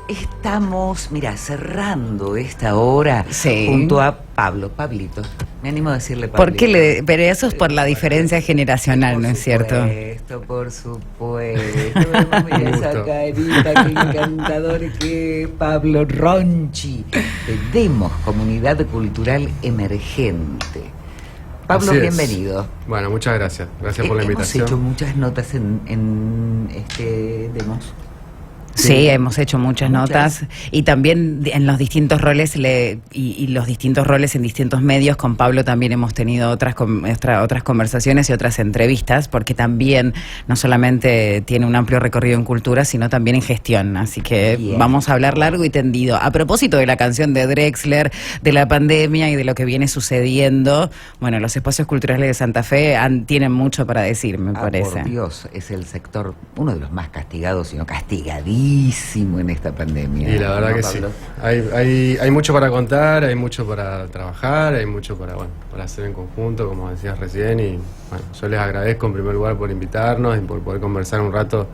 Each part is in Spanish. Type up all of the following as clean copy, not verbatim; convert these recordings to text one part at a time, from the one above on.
Estamos, mira, cerrando esta hora junto a Pablito. Me animo a decirle Pablito. Pero eso es por la diferencia generacional, ¿no es cierto? Por supuesto. Mira esa carita, qué encantador que es Pablo Ronchi. Demos Comunidad Cultural Emergente. Pablo, bienvenido. Bueno, muchas gracias. Gracias por la invitación. Hemos hecho muchas notas en este Demos. Sí, hemos hecho muchas notas y también en los distintos roles y los distintos roles en distintos medios. Con Pablo también hemos tenido otras conversaciones y otras entrevistas, porque también no solamente tiene un amplio recorrido en cultura, sino también en gestión. Así que vamos a hablar largo y tendido. A propósito de la canción de Drexler, de la pandemia y de lo que viene sucediendo, bueno, los espacios culturales de Santa Fe tienen mucho para decir, me parece. Por Dios, es el sector, uno de los más castigados, sino castigadísimo en esta pandemia. Y la verdad que Pablo, sí. Hay mucho para contar, hay mucho para trabajar, hay mucho para hacer en conjunto, como decías recién. Y bueno, yo les agradezco en primer lugar por invitarnos y por poder conversar un rato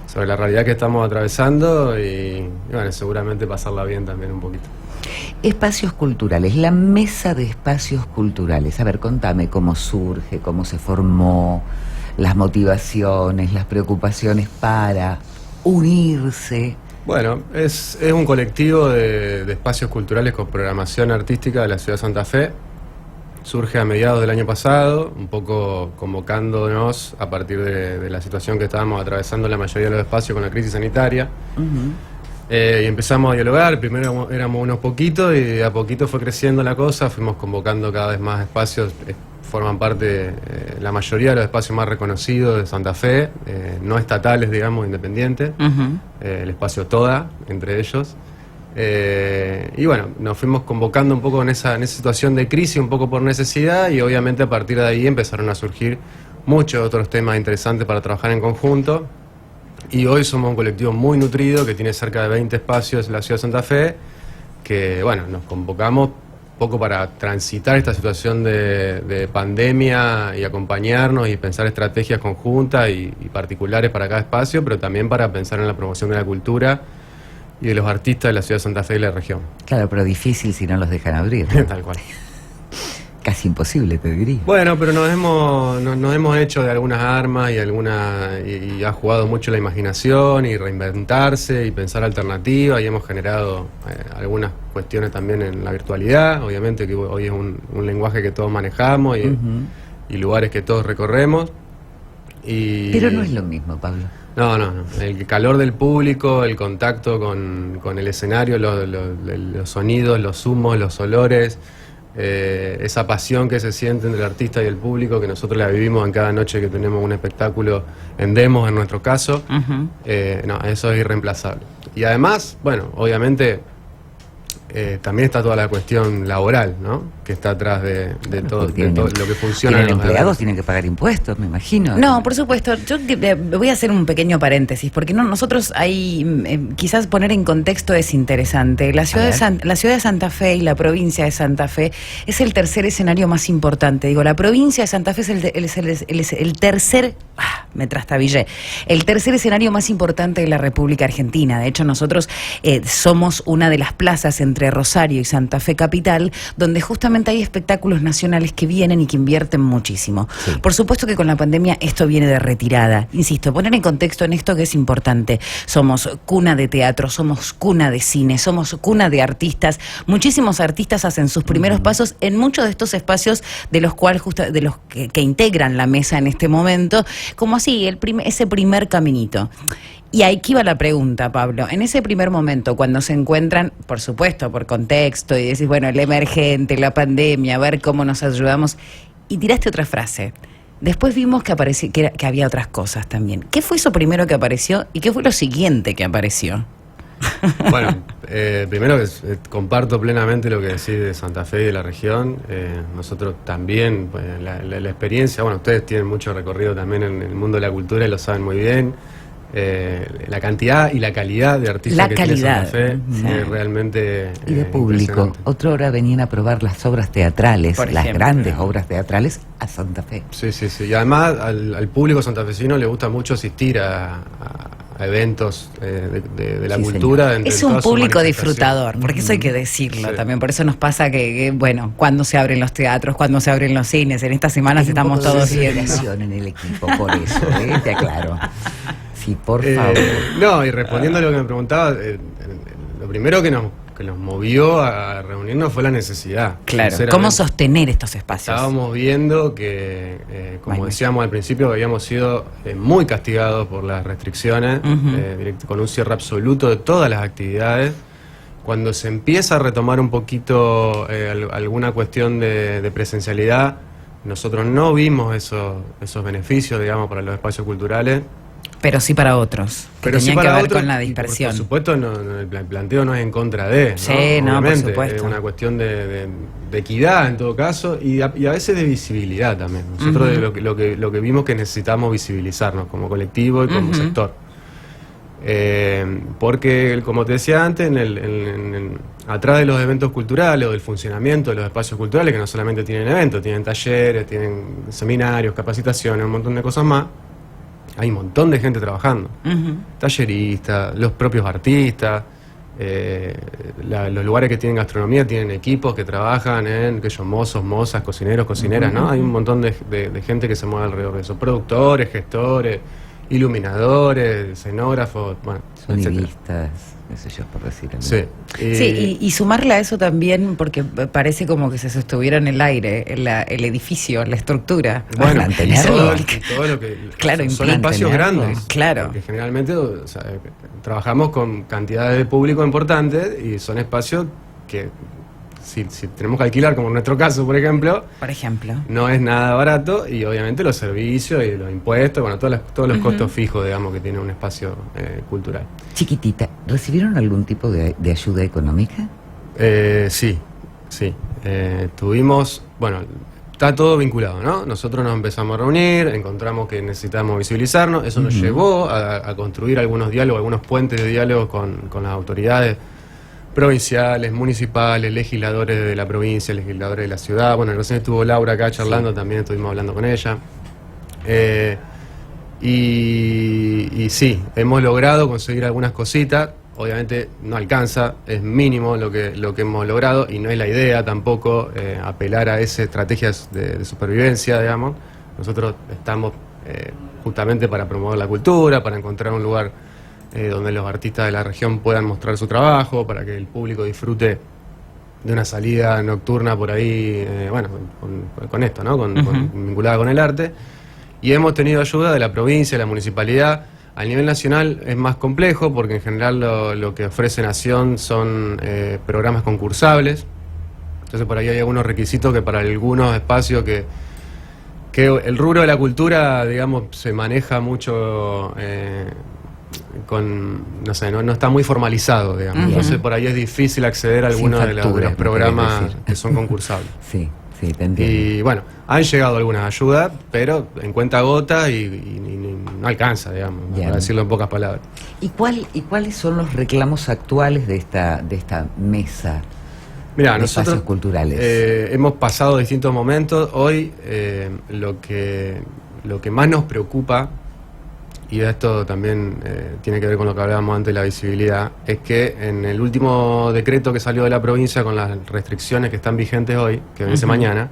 sobre la realidad que estamos atravesando y bueno, seguramente pasarla bien también un poquito. Espacios culturales, la mesa de espacios culturales. A ver, contame cómo surge, cómo se formó, las motivaciones, las preocupaciones para unirse. Bueno, es un colectivo de espacios culturales con programación artística de la ciudad de Santa Fe. Surge a mediados del año pasado, un poco convocándonos a partir de la situación que estábamos atravesando la mayoría de los espacios con la crisis sanitaria. Y empezamos a dialogar. Primero éramos unos poquitos y de a poquito fue creciendo la cosa. Fuimos convocando cada vez más espacios. Forman parte la mayoría de los espacios más reconocidos de Santa Fe, no estatales, digamos, independientes. El espacio Toda, entre ellos. Y bueno, nos fuimos convocando un poco en esa situación de crisis, un poco por necesidad, y obviamente a partir de ahí empezaron a surgir muchos otros temas interesantes para trabajar en conjunto. Y hoy somos un colectivo muy nutrido que tiene cerca de 20 espacios en la ciudad de Santa Fe, que bueno, nos convocamos poco para transitar esta situación de pandemia y acompañarnos y pensar estrategias conjuntas y particulares para cada espacio, pero también para pensar en la promoción de la cultura y de los artistas de la ciudad de Santa Fe y la región. Claro, pero difícil si no los dejan abrir, ¿no? Tal cual. Casi imposible, te diría. Bueno, pero nos hemos hecho de algunas armas y ha jugado mucho la imaginación y reinventarse y pensar alternativas, y hemos generado algunas cuestiones también en la virtualidad, obviamente que hoy es un lenguaje que todos manejamos y lugares que todos recorremos. Pero no es lo mismo, Pablo. No. El calor del público, el contacto con el escenario, los sonidos, los humos, los olores, esa pasión que se siente entre el artista y el público, que nosotros la vivimos en cada noche que tenemos un espectáculo en Demos, en nuestro caso. No, eso es irreemplazable. Y además, bueno, obviamente también está toda la cuestión laboral, ¿no? Que está atrás de todo lo que funciona. Los empleados tienen que pagar impuestos, me imagino. No, por supuesto. Yo voy a hacer un pequeño paréntesis, porque nosotros quizás poner en contexto es interesante. La ciudad de Santa Fe y la provincia de Santa Fe es el tercer escenario más importante. Digo, la provincia de Santa Fe es el tercer... me trastabillé. El tercer escenario más importante de la República Argentina. De hecho, nosotros somos una de las plazas entre Rosario y Santa Fe capital, donde justamente hay espectáculos nacionales que vienen y que invierten muchísimo. Sí. Por supuesto que con la pandemia esto viene de retirada. Insisto, poner en contexto en esto que es importante. Somos cuna de teatro, somos cuna de cine, somos cuna de artistas. Muchísimos artistas hacen sus primeros pasos en muchos de estos espacios de los cuales que integran la mesa en este momento, como así, ese primer caminito. Y aquí va la pregunta, Pablo. En ese primer momento, cuando se encuentran, por supuesto, por contexto, y decís, bueno, el emergente, la pandemia, a ver cómo nos ayudamos, y tiraste otra frase. Después vimos que había otras cosas también. ¿Qué fue eso primero que apareció y qué fue lo siguiente que apareció? Bueno, primero comparto plenamente lo que decís de Santa Fe y de la región. Nosotros también, pues, la experiencia, bueno, ustedes tienen mucho recorrido también en el mundo de la cultura y lo saben muy bien. La cantidad y la calidad de artistas tiene Santa Fe es realmente y de público. Otra hora venían a probar las obras teatrales, las grandes obras teatrales a Santa Fe. Sí. Y además al público santafesino le gusta mucho asistir eventos de la Sí, cultura. Es un público disfrutador, porque eso hay que decirlo también. Por eso nos pasa que, bueno, cuando se abren los teatros, cuando se abren los cines, en estas semanas Hay estamos todos viendo. en el equipo, por eso, te aclaro. Sí, por favor. No, y respondiendo a lo que me preguntaba, lo primero que nos movió a reunirnos fue la necesidad. Claro, ¿cómo sostener estos espacios? Estábamos viendo que, como decíamos al principio, habíamos sido muy castigados por las restricciones, con un cierre absoluto de todas las actividades. Cuando se empieza a retomar un poquito alguna cuestión de presencialidad, nosotros no vimos esos beneficios, digamos, para los espacios culturales. Pero sí para otros, que Pero tenían sí para que ver otros, con la y dispersión. por supuesto, el planteo no es en contra de, ¿no? Sí, no, por supuesto. Es una cuestión de equidad en todo caso y a veces de visibilidad también. Nosotros lo que vimos que necesitamos visibilizarnos como colectivo y como sector. Porque, como te decía antes, atrás de los eventos culturales o del funcionamiento de los espacios culturales, que no solamente tienen eventos, tienen talleres, tienen seminarios, capacitaciones, un montón de cosas más, hay un montón de gente trabajando. Talleristas, los propios artistas, los lugares que tienen gastronomía tienen equipos que trabajan en mozos, mozas, cocineros, cocineras, ¿no? Hay un montón de gente que se mueve alrededor de eso. Productores, gestores, iluminadores, escenógrafos, bueno, Sonidistas, qué sé yo, por decir algo. sí. Sí, y sumarle a eso también, porque parece como que se sostuviera en el aire, el edificio, la estructura. Bueno, mantenerlo. y todo lo que Claro, son espacios mantenerlo. grandes. Claro. Porque generalmente trabajamos con cantidades de público importantes y son espacios que si tenemos que alquilar, como en nuestro caso, por ejemplo, no es nada barato y obviamente los servicios y los impuestos, bueno, todos los costos fijos, digamos, que tiene un espacio cultural. Chiquitita, ¿recibieron algún tipo de ayuda económica? Sí. Tuvimos, bueno, está todo vinculado, ¿no? Nosotros nos empezamos a reunir, encontramos que necesitamos visibilizarnos, eso nos llevó a construir algunos diálogos, algunos puentes de diálogo con las autoridades provinciales, municipales, legisladores de la provincia, legisladores de la ciudad. Bueno, recién estuvo Laura acá charlando, también estuvimos hablando con ella. Y sí, hemos logrado conseguir algunas cositas. Obviamente no alcanza, es mínimo lo que hemos logrado y no es la idea tampoco apelar a esas estrategias de supervivencia, digamos. Nosotros estamos justamente para promover la cultura, para encontrar un lugar donde los artistas de la región puedan mostrar su trabajo, para que el público disfrute de una salida nocturna por ahí, bueno, con esto, ¿no? Vinculada con el arte. Y hemos tenido ayuda de la provincia, de la municipalidad. A nivel nacional es más complejo porque en general lo que ofrece Nación son programas concursables. Entonces por ahí hay algunos requisitos que para algunos espacios que el rubro de la cultura, digamos, se maneja mucho no sé, no está muy formalizado, digamos. Entonces por ahí es difícil acceder a algunos de los programas que son concursables. Sí, te entiendo. Y bueno, han llegado algunas ayudas, pero en cuenta-gota y no alcanza, digamos, para decirlo en pocas palabras. ¿Y cuáles son los reclamos actuales de esta mesa de espacios culturales? Hemos pasado distintos momentos. Hoy lo que más nos preocupa, y esto también tiene que ver con lo que hablábamos antes de la visibilidad, es que en el último decreto que salió de la provincia con las restricciones que están vigentes hoy, que vence mañana,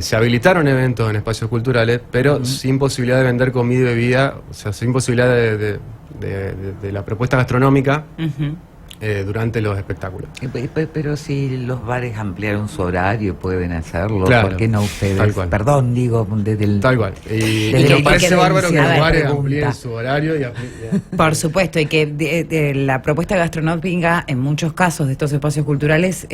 se habilitaron eventos en espacios culturales, pero sin posibilidad de vender comida y bebida, o sea, sin posibilidad de la propuesta gastronómica durante los espectáculos. Pero si los bares ampliaron su horario, pueden hacerlo. Claro, ¿por qué no ustedes? tal cual. Perdón, digo, desde el... Tal cual. Y Desde nos parece bárbaro que los bares pregunta. amplíen su horario y Por supuesto, y que la propuesta gastronómica, en muchos casos de estos espacios culturales,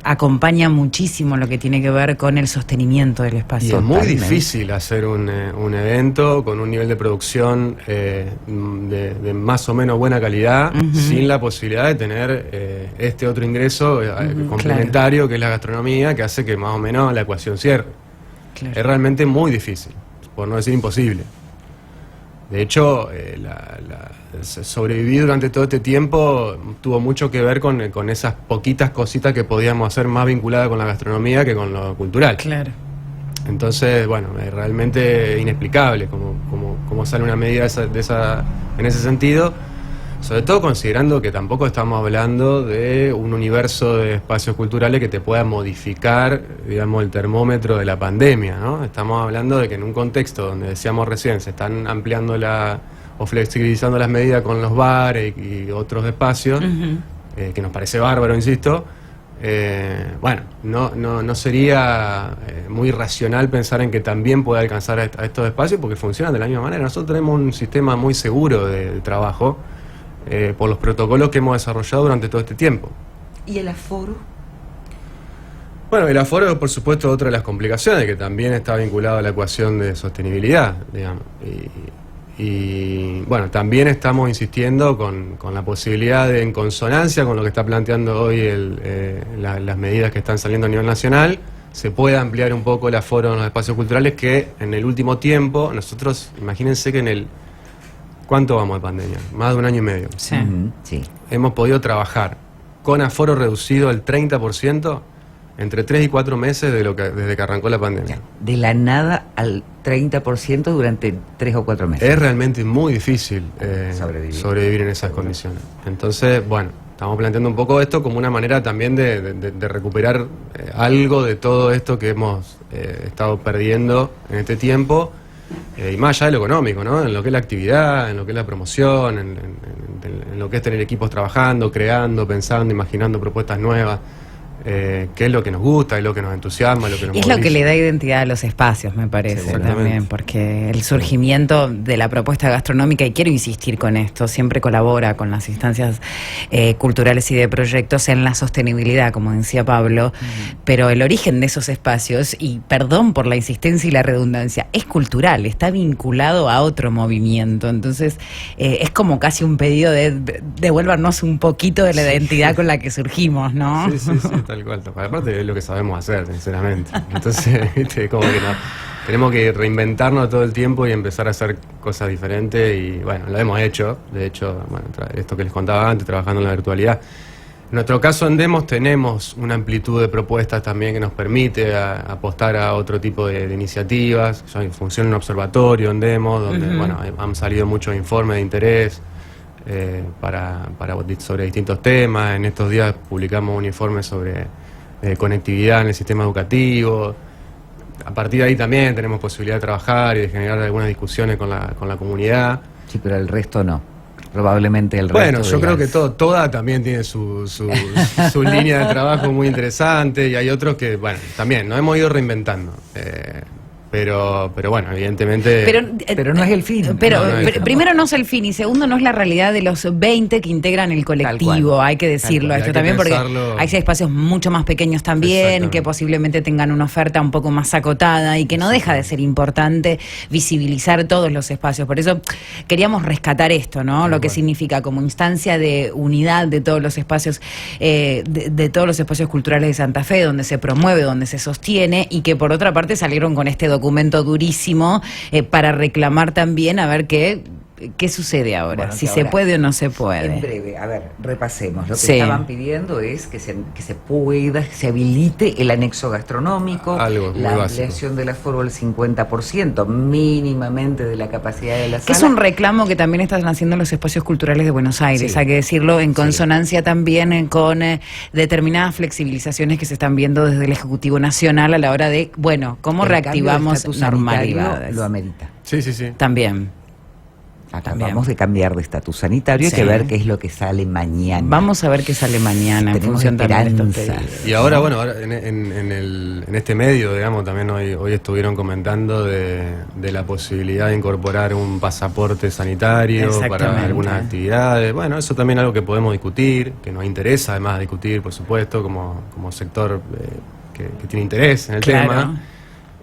acompaña muchísimo lo que tiene que ver con el sostenimiento del Y espacio. es muy Totalmente. difícil hacer un evento con un nivel de producción de más o menos buena calidad, sin la posibilidad de tener este otro ingreso complementario, que es la gastronomía, que hace que más o menos la ecuación cierre. Claro. Es realmente muy difícil, por no decir imposible. De hecho, sobrevivir durante todo este tiempo tuvo mucho que ver con esas poquitas cositas que podíamos hacer más vinculadas con la gastronomía que con lo cultural. Claro. Entonces, bueno, es realmente inexplicable cómo sale una medida en ese sentido, sobre todo considerando que tampoco estamos hablando de un universo de espacios culturales que te pueda modificar, digamos, el termómetro de la pandemia, ¿no? Estamos hablando de que en un contexto donde decíamos recién se están ampliando o flexibilizando las medidas con los bares y otros espacios, que nos parece bárbaro, insisto. Bueno, no sería muy racional pensar en que también puede alcanzar a estos espacios, porque funcionan de la misma manera. Nosotros tenemos un sistema muy seguro de trabajo por los protocolos que hemos desarrollado durante todo este tiempo. ¿Y el aforo? Bueno, el aforo es, por supuesto, otra de las complicaciones, que también está vinculado a la ecuación de sostenibilidad, digamos. Y bueno, también estamos insistiendo con la posibilidad de, en consonancia con lo que está planteando hoy las medidas que están saliendo a nivel nacional, se pueda ampliar un poco el aforo en los espacios culturales, que en el último tiempo, nosotros, imagínense que ¿cuánto vamos de pandemia? Más de 1 año y medio. Sí. Sí. Hemos podido trabajar con aforo reducido al 30% entre 3 y 4 meses desde que arrancó la pandemia. De la nada al 30% durante 3 o 4 meses. Es realmente muy difícil sobrevivir en esas condiciones. Entonces, bueno, estamos planteando un poco esto como una manera también de recuperar algo de todo esto que hemos estado perdiendo en este tiempo, y más allá de lo económico, ¿no? En lo que es la actividad, en lo que es la promoción, en lo que es tener equipos trabajando, creando, pensando, imaginando propuestas nuevas. Que es lo que nos gusta, es lo que nos entusiasma, lo que nos es moviliza. lo que le da identidad a los espacios, me parece, también, porque el surgimiento de la propuesta gastronómica, y quiero insistir con esto, siempre colabora con las instancias culturales y de proyectos en la sostenibilidad, como decía Pablo, pero el origen de esos espacios, y perdón por la insistencia y la redundancia, es cultural, está vinculado a otro movimiento, entonces es como casi un pedido de devuélvanos un poquito de la identidad con la que surgimos, ¿no? Sí, tal cual. Aparte es lo que sabemos hacer, sinceramente. Entonces, ¿viste? Como que tenemos que reinventarnos todo el tiempo y empezar a hacer cosas diferentes, y bueno, lo hemos hecho. De hecho, bueno, esto que les contaba antes, trabajando en la virtualidad. En nuestro caso en Demos tenemos una amplitud de propuestas también que nos permite apostar a otro tipo de iniciativas. Ya funciona un observatorio en Demos, donde bueno, han salido muchos informes de interés sobre distintos temas. En estos días publicamos un informe sobre conectividad en el sistema educativo. A partir de ahí también tenemos posibilidad de trabajar y de generar algunas discusiones con la comunidad. Sí, pero el resto no. Probablemente el resto. Bueno, yo creo que toda también tiene su línea de trabajo muy interesante, y hay otros que, bueno, también nos hemos ido reinventando. Pero bueno, evidentemente... Pero no es el fin. Pero No es el fin. primero no es el fin, y segundo no es la realidad de los 20 que integran el colectivo, hay que decirlo cual. esto Hay que también, porque pensarlo. hay espacios mucho más pequeños también, que posiblemente tengan una oferta un poco más acotada, y que no deja de ser importante visibilizar todos los espacios. Por eso queríamos rescatar esto, ¿no? Lo que significa como instancia de unidad de todos los espacios, de todos los espacios culturales de Santa Fe, donde se promueve, donde se sostiene, y que por otra parte salieron con este documento durísimo para reclamar también a ver qué sucede ahora, Bueno, si ahora, se puede o no se puede. En breve, a ver, repasemos. Lo que Sí. estaban pidiendo es que se habilite el anexo gastronómico, Algo muy la básico. ampliación del aforo al 50%, mínimamente de la capacidad de la Que sala. es un reclamo que también están haciendo los espacios culturales de Buenos Aires, Sí. hay que decirlo, en consonancia también con determinadas flexibilizaciones que se están viendo desde el Ejecutivo Nacional a la hora de, bueno, cómo El reactivamos cambio de estatus sanitario normalidades. lo amerita. Sí. También. Acabamos de cambiar de estatus sanitario, Sí. hay que ver qué es lo que sale mañana. Vamos a ver qué sale mañana en Tenemos función también de estos esperanza. pedidos. Y ahora, bueno, ahora en este medio, digamos, también hoy estuvieron comentando de la posibilidad de incorporar un pasaporte sanitario para Exactamente. algunas actividades. Bueno, eso también es algo que podemos discutir, que nos interesa además discutir, por supuesto, como sector que tiene interés en el Claro. tema.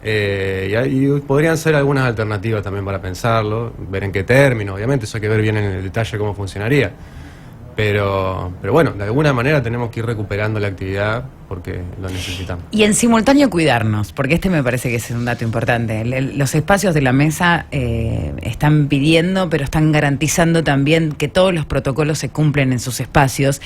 Y podrían ser algunas alternativas también para pensarlo, ver en qué términos, obviamente eso hay que ver bien en el detalle cómo funcionaría. Pero bueno, de alguna manera tenemos que ir recuperando la actividad porque lo necesitamos. Y en simultáneo cuidarnos, porque me parece que es un dato importante. Los espacios de la mesa están pidiendo, pero están garantizando también que todos los protocolos se cumplen en sus espacios.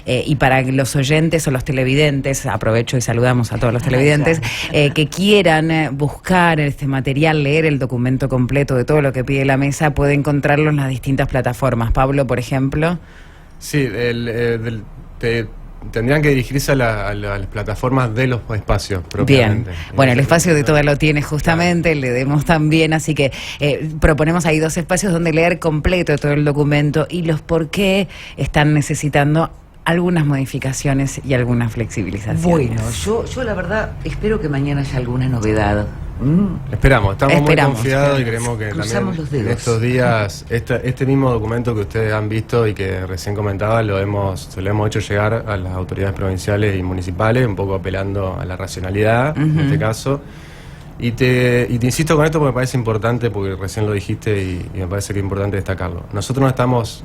Y para los oyentes o los televidentes, aprovecho y saludamos a todos los televidentes, que quieran buscar este material, leer el documento completo de todo lo que pide la mesa, puede encontrarlo en las distintas plataformas. Pablo, por ejemplo. Sí, tendrían que dirigirse a las plataformas de los espacios propiamente. Bien, bueno, el espacio de Toda lo tiene justamente, claro. Le demos también, así que proponemos ahí 2 espacios donde leer completo todo el documento y los por qué están necesitando algunas modificaciones y algunas flexibilizaciones. Bueno, yo la verdad espero que mañana haya alguna novedad. Estamos muy confiados y creemos que cruzamos también en estos días este mismo documento que ustedes han visto y que recién comentaba se lo hemos hecho llegar a las autoridades provinciales y municipales, un poco apelando a la racionalidad en este caso. Y te insisto con esto porque me parece importante, porque recién lo dijiste y me parece que es importante destacarlo. Nosotros no estamos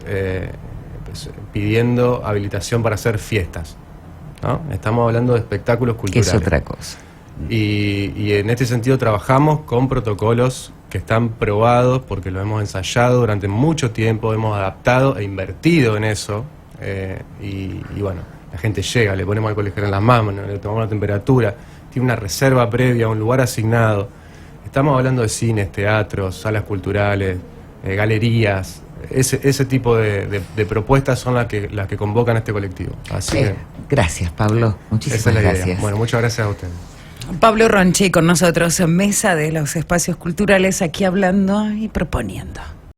pidiendo habilitación para hacer fiestas, ¿no? Estamos hablando de espectáculos culturales. Que es otra cosa. Y en este sentido trabajamos con protocolos que están probados porque lo hemos ensayado durante mucho tiempo, hemos adaptado e invertido en eso y bueno, la gente llega, le ponemos alcohol gel en las manos, le tomamos la temperatura, tiene una reserva previa, un lugar asignado. Estamos hablando de cines, teatros, salas culturales, galerías. Ese tipo de propuestas son las que convocan a este colectivo. Así que, gracias, Pablo. Muchísimas gracias. Bueno, muchas gracias a usted. Pablo Ronchi con nosotros en Mesa de los Espacios Culturales, aquí hablando y proponiendo.